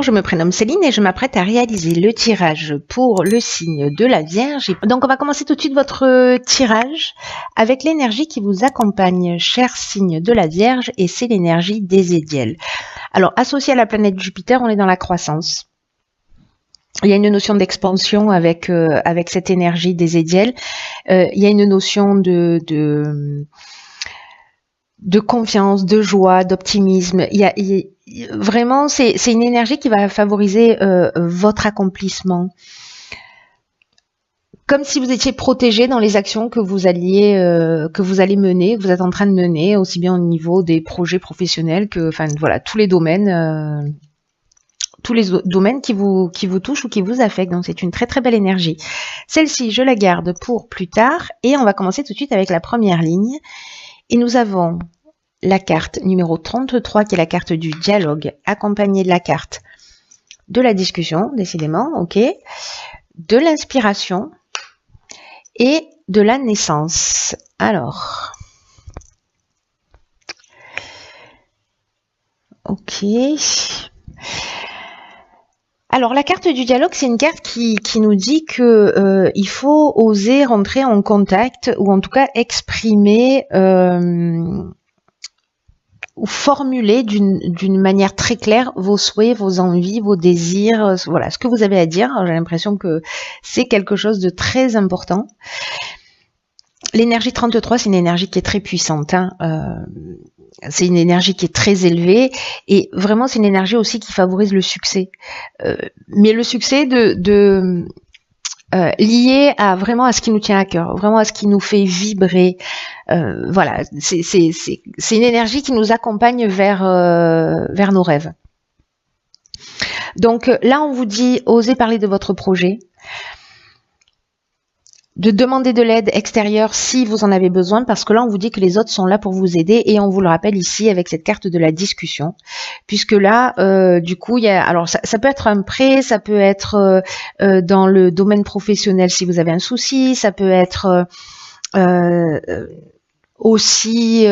Je me prénomme Céline et je m'apprête à réaliser le tirage pour le signe de la Vierge. Donc on va commencer tout de suite votre tirage avec l'énergie qui vous accompagne, cher signe de la Vierge, et c'est l'énergie des Éziel. Alors associé à la planète Jupiter, on est dans la croissance. Il y a une notion d'expansion avec cette énergie des Éziel. Il y a une notion de confiance, de joie, d'optimisme. Vraiment, c'est une énergie qui va favoriser votre accomplissement. Comme si vous étiez protégé dans les actions que vous allez mener, que vous êtes en train de mener, aussi bien au niveau des projets professionnels que, enfin voilà, tous les domaines qui vous touchent ou qui vous affectent. Donc c'est une très très belle énergie. Celle-ci, je la garde pour plus tard et on va commencer tout de suite avec la première ligne. Et nous avons la carte numéro 33 qui est la carte du dialogue, accompagnée de la carte de la discussion, décidément, ok, de l'inspiration et de la naissance. Alors, ok. Alors la carte du dialogue, c'est une carte qui nous dit que il faut oser rentrer en contact ou en tout cas exprimer ou formuler d'une manière très claire vos souhaits, vos envies, vos désirs, voilà, ce que vous avez à dire. J'ai l'impression que c'est quelque chose de très important. L'énergie 33, c'est une énergie qui est très puissante, hein. C'est une énergie qui est très élevée et vraiment c'est une énergie aussi qui favorise le succès. Mais le succès lié à vraiment à ce qui nous tient à cœur, vraiment à ce qui nous fait vibrer. Voilà, c'est une énergie qui nous accompagne vers nos rêves. Donc là, on vous dit, osez parler de votre projet, de demander de l'aide extérieure si vous en avez besoin, parce que là, on vous dit que les autres sont là pour vous aider, et on vous le rappelle ici avec cette carte de la discussion, puisque là, du coup, il y a, alors ça peut être un prêt, ça peut être dans le domaine professionnel si vous avez un souci, ça peut être aussi,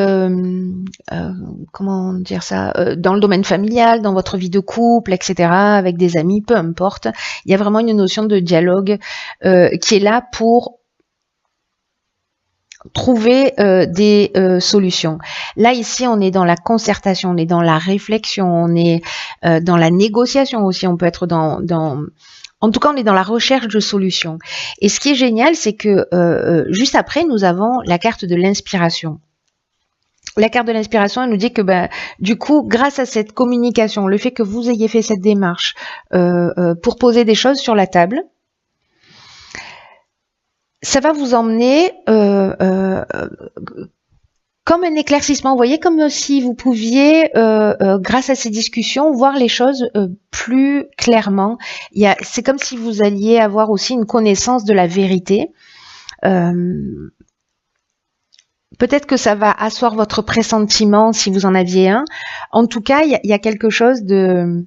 comment dire ça, dans le domaine familial, dans votre vie de couple, etc., avec des amis, peu importe. Il y a vraiment une notion de dialogue qui est là pour trouver des solutions. Là, ici, on est dans la concertation, on est dans la réflexion, on est dans la négociation aussi, on peut être en tout cas, on est dans la recherche de solutions. Et ce qui est génial, c'est que juste après, nous avons la carte de l'inspiration. La carte de l'inspiration, elle nous dit que du coup, grâce à cette communication, le fait que vous ayez fait cette démarche pour poser des choses sur la table, ça va vous emmener comme un éclaircissement, vous voyez, comme si vous pouviez, grâce à ces discussions, voir les choses plus clairement. C'est comme si vous alliez avoir aussi une connaissance de la vérité. Peut-être que ça va asseoir votre pressentiment si vous en aviez un. En tout cas, il y a quelque chose de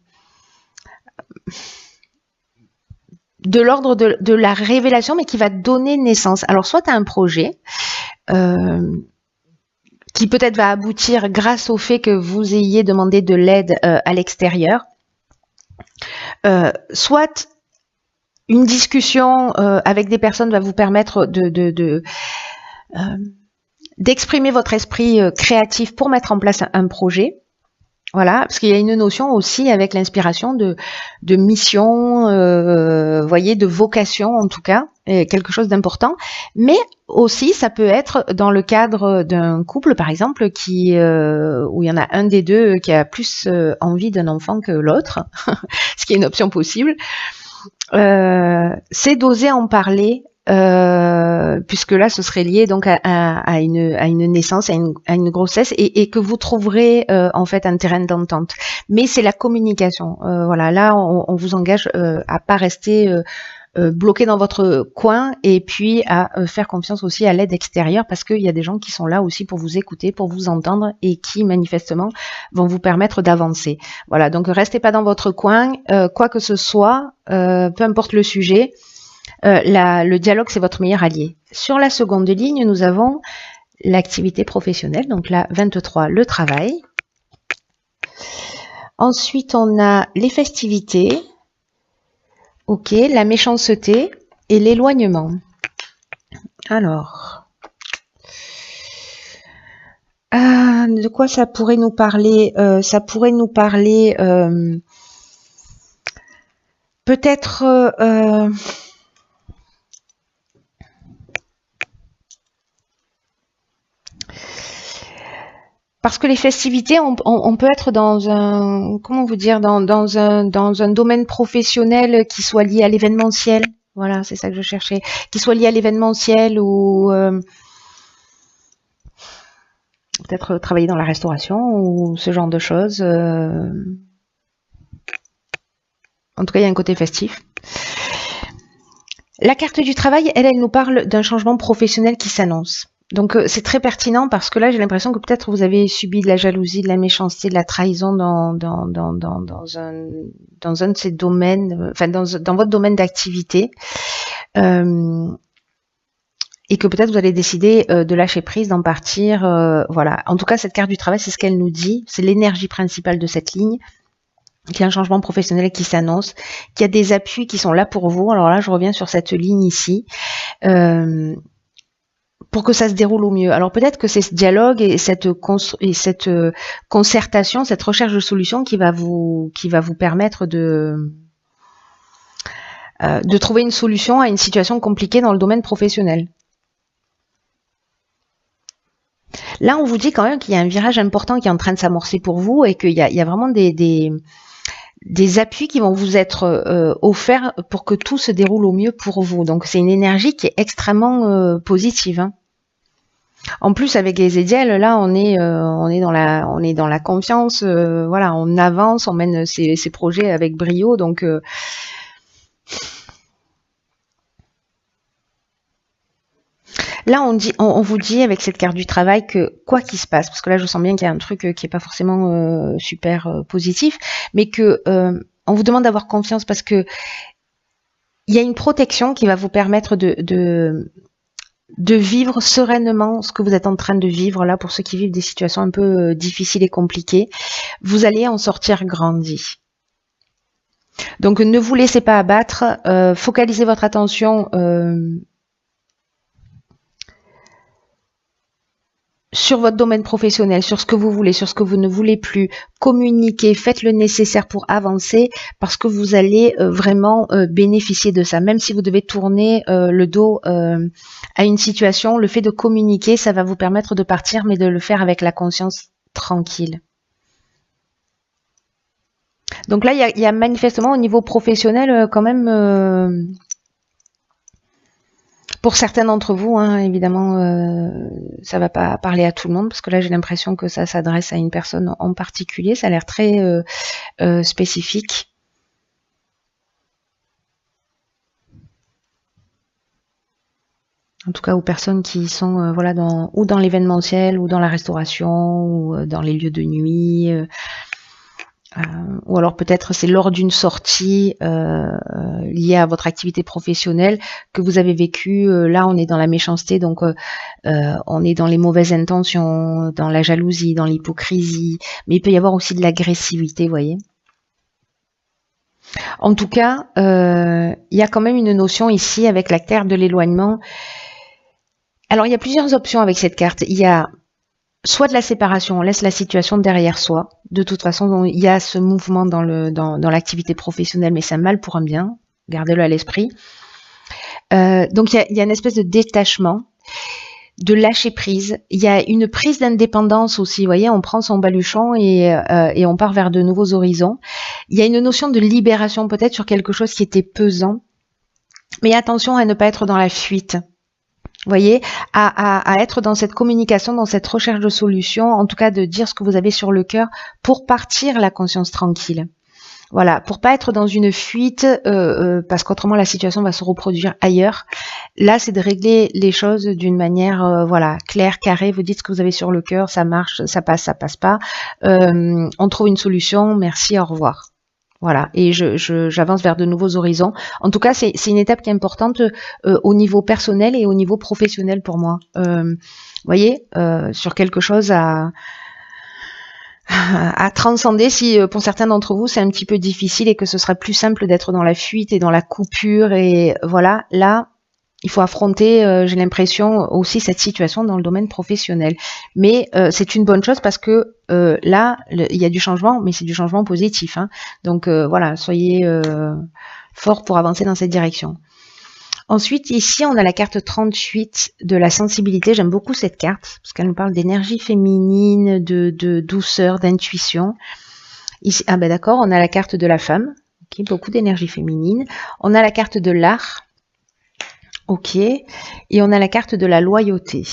l'ordre de la révélation, mais qui va donner naissance. Alors, soit à un projet, qui peut-être va aboutir grâce au fait que vous ayez demandé de l'aide à l'extérieur, soit une discussion avec des personnes va vous permettre d'exprimer votre esprit créatif pour mettre en place un projet. Voilà, parce qu'il y a une notion aussi avec l'inspiration de mission, voyez, de vocation en tout cas, quelque chose d'important. Mais aussi, ça peut être dans le cadre d'un couple, par exemple, où il y en a un des deux qui a plus envie d'un enfant que l'autre, ce qui est une option possible. C'est d'oser en parler. Puisque là ce serait lié donc à une naissance, à une grossesse, et que vous trouverez en fait un terrain d'entente. Mais c'est la communication. Voilà, là on vous engage à pas rester bloqué dans votre coin, et puis à faire confiance aussi à l'aide extérieure, parce qu'il y a des gens qui sont là aussi pour vous écouter, pour vous entendre, et qui manifestement vont vous permettre d'avancer. Voilà, donc restez pas dans votre coin, quoi que ce soit, peu importe le sujet. Le dialogue, c'est votre meilleur allié. Sur la seconde ligne, nous avons l'activité professionnelle, donc la 23, le travail. Ensuite, on a les festivités. Ok, la méchanceté et l'éloignement. Alors, de quoi ça pourrait nous parler? Ça pourrait nous parler peut-être parce que les festivités, on peut être dans un, comment vous dire, dans un domaine professionnel qui soit lié à l'événementiel. Voilà, c'est ça que je cherchais. Qui soit lié à l'événementiel ou peut-être travailler dans la restauration ou ce genre de choses. En tout cas, il y a un côté festif. La carte du travail, elle nous parle d'un changement professionnel qui s'annonce. Donc c'est très pertinent parce que là j'ai l'impression que peut-être vous avez subi de la jalousie, de la méchanceté, de la trahison dans un de ces domaines, enfin dans votre domaine d'activité, et que peut-être vous allez décider de lâcher prise, d'en partir. Voilà. En tout cas cette carte du travail, c'est ce qu'elle nous dit, c'est l'énergie principale de cette ligne. Qu'il y a un changement professionnel qui s'annonce, qu'il y a des appuis qui sont là pour vous. Alors là je reviens sur cette ligne ici. Pour que ça se déroule au mieux. Alors peut-être que c'est ce dialogue et cette concertation, cette recherche de solutions qui va vous permettre de trouver une solution à une situation compliquée dans le domaine professionnel. Là, on vous dit quand même qu'il y a un virage important qui est en train de s'amorcer pour vous et qu'il y a vraiment des appuis qui vont vous être offerts pour que tout se déroule au mieux pour vous. Donc c'est une énergie qui est extrêmement positive. Hein. En plus avec les Eziel, là on est dans la confiance. Voilà, on avance, on mène ces projets avec brio. Donc là, on vous dit avec cette carte du travail que quoi qu'il se passe, parce que là je sens bien qu'il y a un truc qui est pas forcément super positif, mais que on vous demande d'avoir confiance parce que il y a une protection qui va vous permettre de vivre sereinement ce que vous êtes en train de vivre là. Pour ceux qui vivent des situations un peu difficiles et compliquées, vous allez en sortir grandi. Donc ne vous laissez pas abattre, focalisez votre attention sur votre domaine professionnel, sur ce que vous voulez, sur ce que vous ne voulez plus, communiquez, faites le nécessaire pour avancer parce que vous allez vraiment bénéficier de ça. Même si vous devez tourner le dos à une situation, le fait de communiquer, ça va vous permettre de partir, mais de le faire avec la conscience tranquille. Donc là, il y a manifestement au niveau professionnel quand même... Pour certains d'entre vous, hein, évidemment, ça va pas parler à tout le monde parce que là j'ai l'impression que ça s'adresse à une personne en particulier. Ça a l'air très spécifique. En tout cas aux personnes qui sont voilà ou dans l'événementiel ou dans la restauration ou dans les lieux de nuit. Ou alors peut-être c'est lors d'une sortie liée à votre activité professionnelle que vous avez vécu. Là, on est dans la méchanceté, donc on est dans les mauvaises intentions, dans la jalousie, dans l'hypocrisie. Mais il peut y avoir aussi de l'agressivité, vous voyez. En tout cas, il y a quand même une notion ici avec la carte de l'éloignement. Alors, il y a plusieurs options avec cette carte. Il y a soit de la séparation, on laisse la situation derrière soi. De toute façon, il y a ce mouvement dans l'activité professionnelle, mais c'est un mal pour un bien. Gardez-le à l'esprit. Donc, il y a une espèce de détachement, de lâcher prise. Il y a une prise d'indépendance aussi. Vous voyez, on prend son baluchon et on part vers de nouveaux horizons. Il y a une notion de libération peut-être sur quelque chose qui était pesant. Mais attention à ne pas être dans la fuite. Vous voyez, à être dans cette communication, dans cette recherche de solutions, en tout cas de dire ce que vous avez sur le cœur pour partir la conscience tranquille. Voilà, pour pas être dans une fuite, parce qu'autrement la situation va se reproduire ailleurs. Là, c'est de régler les choses d'une manière, voilà, claire, carrée. Vous dites ce que vous avez sur le cœur, ça marche, ça passe pas. On trouve une solution, merci, au revoir. Voilà, et j'avance vers de nouveaux horizons. En tout cas, c'est une étape qui est importante au niveau personnel et au niveau professionnel pour moi. Vous voyez, sur quelque chose à à transcender si pour certains d'entre vous c'est un petit peu difficile et que ce serait plus simple d'être dans la fuite et dans la coupure et voilà, là il faut affronter, j'ai l'impression, aussi cette situation dans le domaine professionnel. Mais c'est une bonne chose parce que là, il y a du changement, mais c'est du changement positif. Hein. Donc voilà, soyez forts pour avancer dans cette direction. Ensuite, ici, on a la carte 38 de la sensibilité. J'aime beaucoup cette carte parce qu'elle nous parle d'énergie féminine, de douceur, d'intuition. Ici, ah ben d'accord, on a la carte de la femme, okay, beaucoup d'énergie féminine. On a la carte de l'art. Ok, et on a la carte de la loyauté.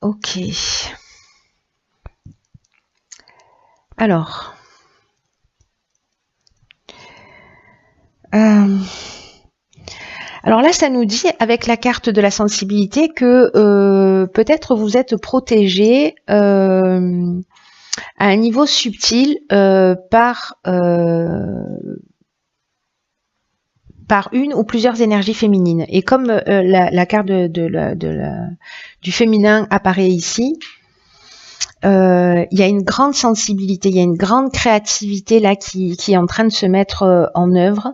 Ok. Alors. Alors là, ça nous dit, avec la carte de la sensibilité, que peut-être vous êtes protégé à un niveau subtil par une ou plusieurs énergies féminines. Et comme la carte du féminin apparaît ici, il y a une grande sensibilité, il y a une grande créativité là qui est en train de se mettre en œuvre.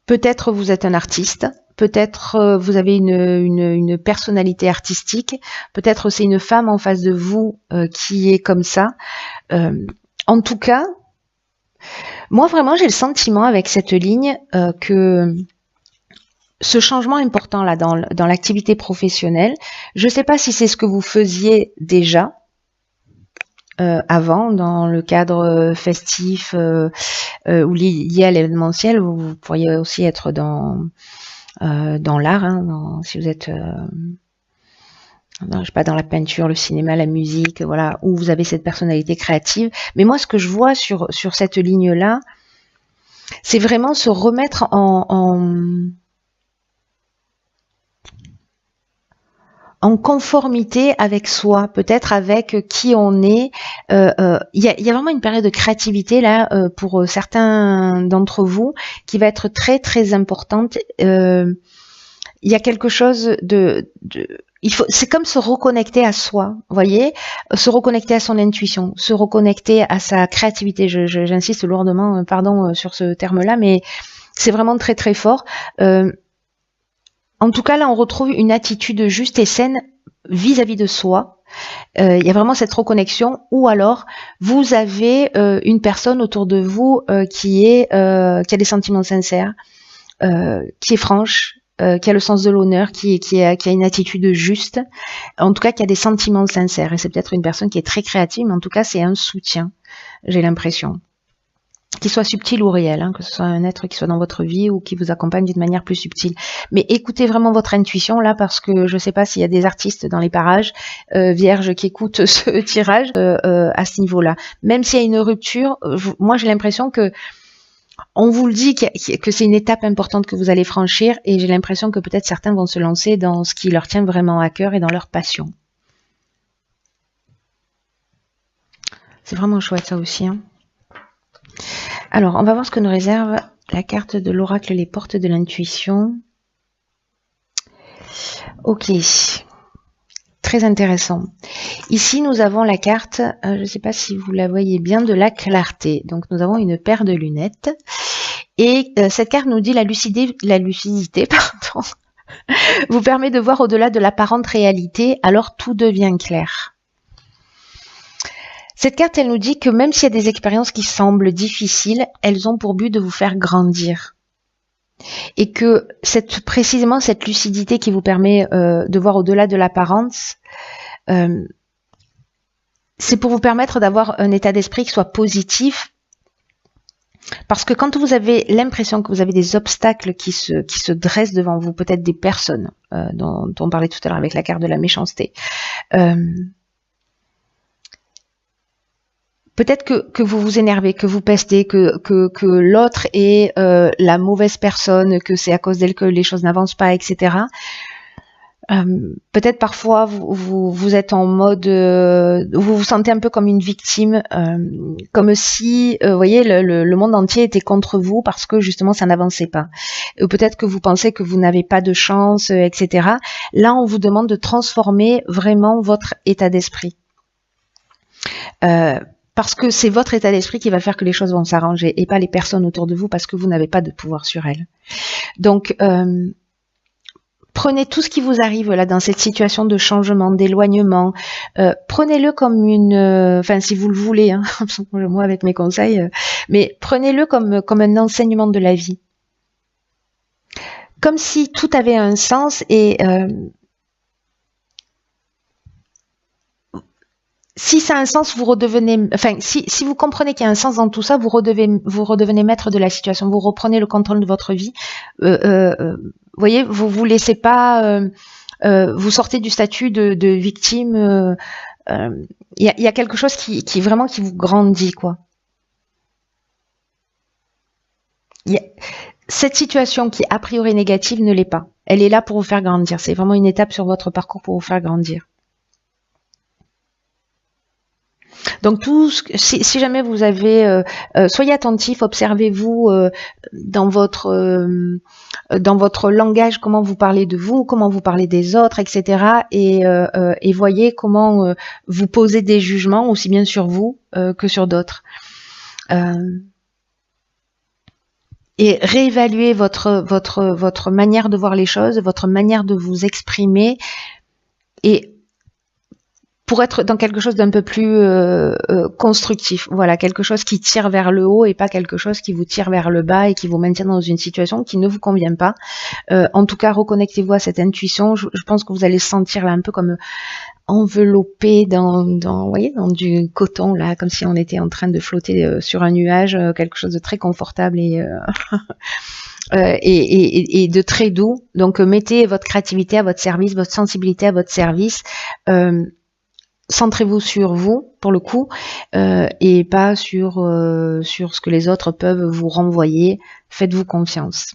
Peut-être vous êtes un artiste, peut-être vous avez une personnalité artistique, peut-être c'est une femme en face de vous qui est comme ça. En tout cas, moi vraiment j'ai le sentiment avec cette ligne que ce changement important là dans l'activité professionnelle, je ne sais pas si c'est ce que vous faisiez déjà avant dans le cadre festif ou lié à l'événementiel, vous pourriez aussi être dans l'art, hein, si vous êtes je sais pas, dans la peinture, le cinéma, la musique, voilà, où vous avez cette personnalité créative. Mais moi, ce que je vois sur cette ligne-là, c'est vraiment se remettre en conformité avec soi, peut-être avec qui on est. Il y a vraiment une période de créativité là pour certains d'entre vous qui va être très très importante. Il y a quelque chose c'est comme se reconnecter à soi, vous voyez, se reconnecter à son intuition, se reconnecter à sa créativité. J'insiste lourdement, pardon sur ce terme-là, mais c'est vraiment très très fort. En tout cas, là, on retrouve une attitude juste et saine vis-à-vis de soi. Il y a vraiment cette reconnexion. Ou alors, vous avez une personne autour de vous qui a des sentiments sincères, qui est franche, qui a le sens de l'honneur, qui a une attitude juste. En tout cas, qui a des sentiments sincères. Et c'est peut-être une personne qui est très créative, mais en tout cas, c'est un soutien, j'ai l'impression. Qu'il soit subtil ou réel, hein, que ce soit un être qui soit dans votre vie ou qui vous accompagne d'une manière plus subtile. Mais écoutez vraiment votre intuition là, parce que je ne sais pas s'il y a des artistes dans les parages vierges qui écoutent ce tirage à ce niveau-là. Même s'il y a une rupture, moi j'ai l'impression que on vous le dit que c'est une étape importante que vous allez franchir, et j'ai l'impression que peut-être certains vont se lancer dans ce qui leur tient vraiment à cœur et dans leur passion. C'est vraiment chouette ça aussi, hein. Alors, on va voir ce que nous réserve la carte de l'oracle, les portes de l'intuition. Ok, très intéressant. Ici, nous avons la carte, je ne sais pas si vous la voyez bien, de la clarté. Donc, nous avons une paire de lunettes. Et cette carte nous dit la lucidité, pardon, vous permet de voir au-delà de l'apparente réalité, alors tout devient clair. Cette carte, elle nous dit que même s'il y a des expériences qui semblent difficiles, elles ont pour but de vous faire grandir. Et que précisément cette lucidité qui vous permet de voir au-delà de l'apparence, c'est pour vous permettre d'avoir un état d'esprit qui soit positif. Parce que quand vous avez l'impression que vous avez des obstacles qui se dressent devant vous, peut-être des personnes dont on parlait tout à l'heure avec la carte de la méchanceté, peut-être que vous vous énervez, que vous pestez, que l'autre est la mauvaise personne, que c'est à cause d'elle que les choses n'avancent pas, etc. Peut-être parfois vous êtes en mode, vous vous sentez un peu comme une victime, comme si, vous voyez, le monde entier était contre vous parce que justement ça n'avançait pas. Peut-être que vous pensez que vous n'avez pas de chance, etc. Là, on vous demande de transformer vraiment votre état d'esprit. Parce que c'est votre état d'esprit qui va faire que les choses vont s'arranger et pas les personnes autour de vous parce que vous n'avez pas de pouvoir sur elles. Donc, prenez tout ce qui vous arrive là dans cette situation de changement, d'éloignement, prenez-le comme une, enfin si vous le voulez, hein, moi avec mes conseils, mais prenez-le comme un enseignement de la vie, comme si tout avait un sens et si ça a un sens, vous redevenez, enfin si vous comprenez qu'il y a un sens dans tout ça, vous redevenez maître de la situation, vous reprenez le contrôle de votre vie. Vous voyez, vous laissez pas, vous sortez du statut de victime. Il y a quelque chose qui vraiment qui vous grandit, quoi. Cette situation qui a priori négative ne l'est pas. Elle est là pour vous faire grandir. C'est vraiment une étape sur votre parcours pour vous faire grandir. Donc si jamais vous avez, soyez attentif, observez-vous dans votre langage, comment vous parlez de vous, comment vous parlez des autres, etc. Et voyez comment vous posez des jugements aussi bien sur vous que sur d'autres. Et réévaluer votre manière de voir les choses, votre manière de vous exprimer, et pour être dans quelque chose d'un peu plus constructif. Voilà, quelque chose qui tire vers le haut et pas quelque chose qui vous tire vers le bas et qui vous maintient dans une situation qui ne vous convient pas. En tout cas, reconnectez-vous à cette intuition. Je pense que vous allez sentir là un peu comme enveloppé vous voyez, dans du coton, là, comme si on était en train de flotter sur un nuage, quelque chose de très confortable et de très doux. Donc mettez votre créativité à votre service, votre sensibilité à votre service. Centrez-vous sur vous, pour le coup, et pas sur ce que les autres peuvent vous renvoyer. Faites-vous confiance.